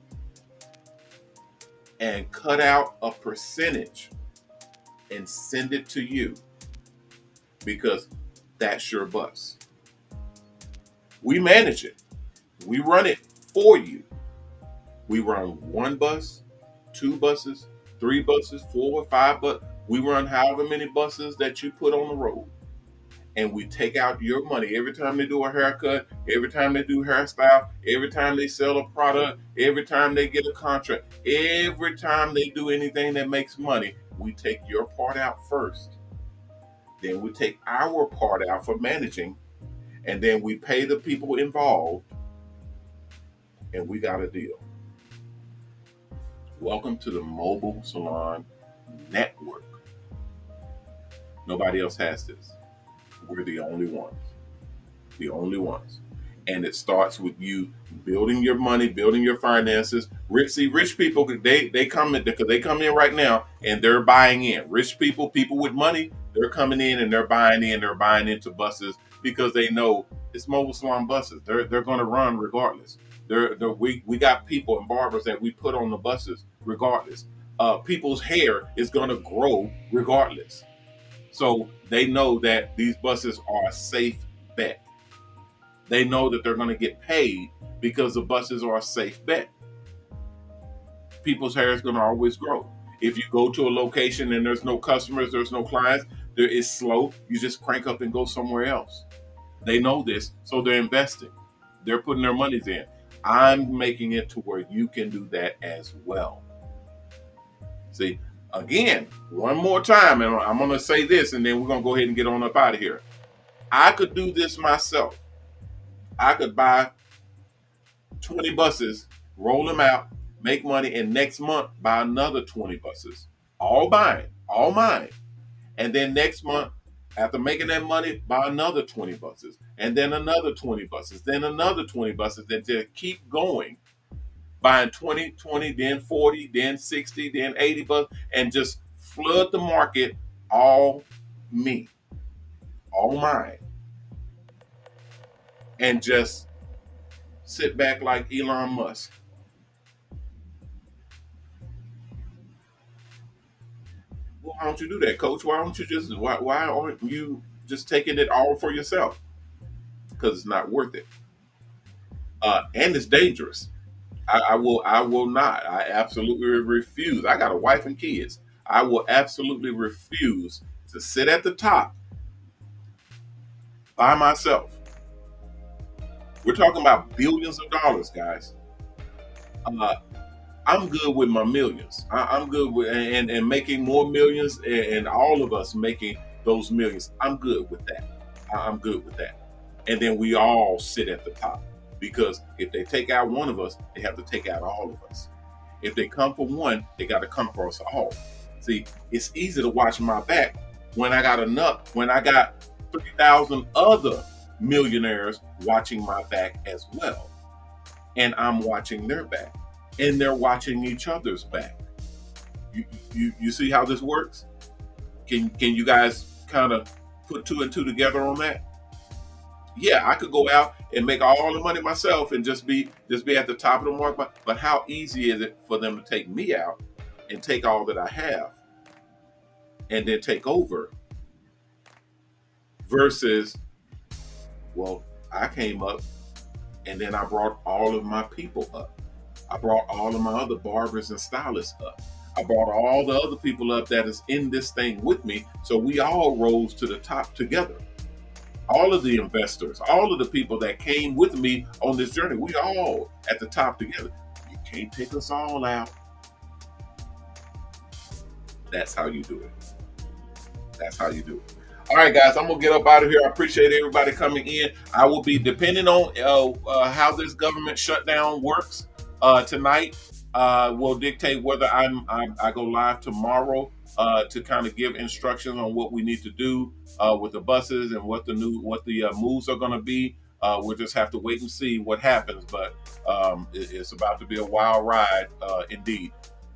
Speaker 1: and cut out a percentage and send it to you because that's your bus. We manage it. We run it for you. We run one bus, two buses, three buses, 4 or 5 buses. We run however many buses that you put on the road. And we take out your money every time they do a haircut, every time they do hairstyle, every time they sell a product, every time they get a contract, every time they do anything that makes money. We take your part out first. Then we take our part out for managing. And then we pay the people involved. And we got a deal. Welcome to the Mobile Salon Network. Nobody else has this. We're the only ones. The only ones. And it starts with you building your money, building your finances, Rich people, they come in because they come in right now and they're buying in. Rich people, people with money, they're coming in and they're buying in. They're buying into buses because they know it's mobile salon buses. They're going to run regardless. We got people and barbers that we put on the buses regardless. People's hair is going to grow regardless. So they know that these buses are a safe bet. They know that they're going to get paid because the buses are a safe bet. People's hair is going to always grow. If you go to a location and there's no customers, there's no clients, there is slow, you just crank up and go somewhere else. They know this, so they're investing. They're putting their monies in. I'm making it to where you can do that as well. See, again, one more time, and I'm going to say this, and then we're going to go ahead and get on up out of here. I could do this myself. I could buy 20 buses, roll them out, make money, and next month buy another 20 buses. All mine. And then next month, after making that money, buy another 20 buses, and then another 20 buses, then another 20 buses, then just keep going, buying 20, 20, then 40, then 60, then 80 buses, and just flood the market, all me, all mine, and just sit back like Elon Musk. Well, why don't you do that, Coach? Why aren't you just taking it all for yourself? Because it's not worth it, and it's dangerous. I will not. I absolutely refuse. I got a wife and kids. I will absolutely refuse to sit at the top by myself. We're talking about billions of dollars, guys. Uh, I'm good with my millions. I'm good with and making more millions, and all of us making those millions. I'm good with that. I'm good with that. And then we all sit at the top because if they take out one of us, they have to take out all of us. If they come for one, they got to come for us all. See, it's easy to watch my back when I got enough. When I got 3,000 other millionaires watching my back as well, and I'm watching their back, and they're watching each other's back. You see how this works? Can you guys kind of put two and two together on that? Yeah, I could go out and make all the money myself and just be at the top of the market. But how easy is it for them to take me out and take all that I have and then take over versus, well, I came up and then I brought all of my people up. I brought all of my other barbers and stylists up. I brought all the other people up that is in this thing with me. So we all rose to the top together. All of the investors, all of the people that came with me on this journey, we all at the top together. You can't take us all out. That's how you do it. That's how you do it. All right, guys, I'm going to get up out of here. I appreciate everybody coming in. I will be, depending on how this government shutdown works tonight, will dictate whether I go live tomorrow to kind of give instructions on what we need to do with the buses and what the moves are going to be. We'll just have to wait and see what happens, but it's about to be a wild ride indeed.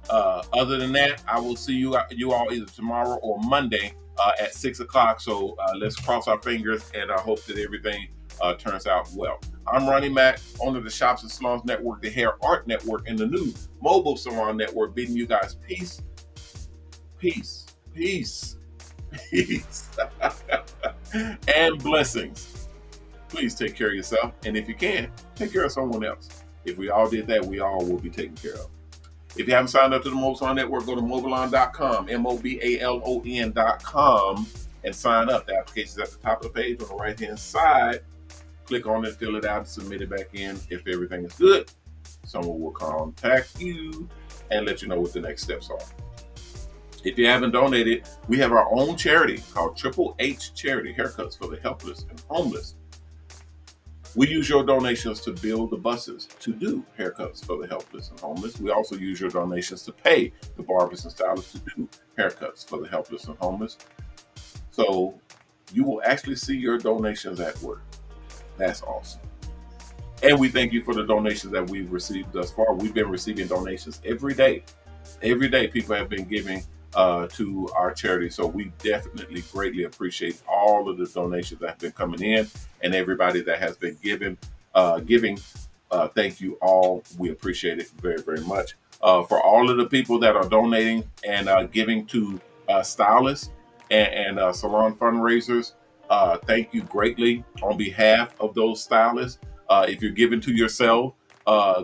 Speaker 1: Other than that, I will see you all either tomorrow or Monday at 6 o'clock. So let's cross our fingers, and I hope that everything turns out well. I'm Ronnie Mac, owner of the Shops Salons Network, the Hair Art Network, and the new Mobile Salon Network, bidding you guys peace, peace, peace, peace, and blessings. Please take care of yourself, and if you can, take care of someone else. If we all did that, we all will be taken care of. If you haven't signed up to the Mobile Salon Network, go to MOBALON.com, MOBALON.com, and sign up. The application is at the top of the page on the right-hand side. Click on it, fill it out, and submit it back in. If everything is good, someone will contact you and let you know what the next steps are. If you haven't donated, we have our own charity called Triple H Charity, Haircuts for the Helpless and Homeless. We use your donations to build the buses to do haircuts for the helpless and homeless. We also use your donations to pay the barbers and stylists to do haircuts for the helpless and homeless. So you will actually see your donations at work. That's awesome. And we thank you for the donations that we've received thus far. We've been receiving donations every day. Every day, people have been giving to our charity. So we definitely greatly appreciate all of the donations that have been coming in, and everybody that has been giving. Thank you all. We appreciate it very, very much. For all of the people that are donating and giving to stylists and salon fundraisers, thank you greatly on behalf of those stylists. If you're giving to yourself,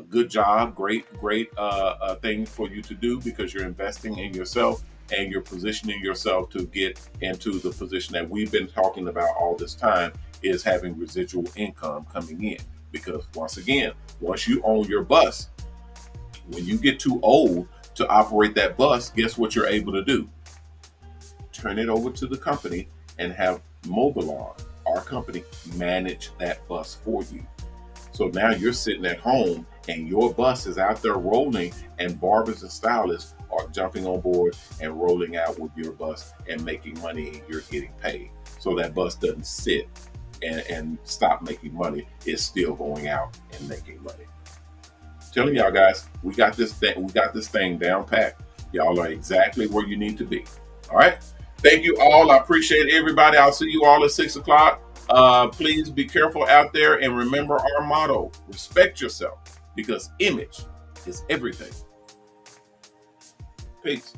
Speaker 1: good job, great thing for you to do, because you're investing in yourself and you're positioning yourself to get into the position that we've been talking about all this time, is having residual income coming in. Because once you own your bus, when you get too old to operate that bus, guess what you're able to do? Turn it over to the company and have MOBALON, our company, manage that bus for you. So now you're sitting at home and your bus is out there rolling, and barbers and stylists are jumping on board and rolling out with your bus and making money, and you're getting paid. So that bus doesn't sit and stop making money. It's still going out and making money. I'm telling y'all guys, we got this thing down pat. Y'all are exactly where you need to be. All right. Thank you all. I appreciate everybody. I'll see you all at 6 o'clock. Please be careful out there, and remember our motto: respect yourself, because image is everything. Peace.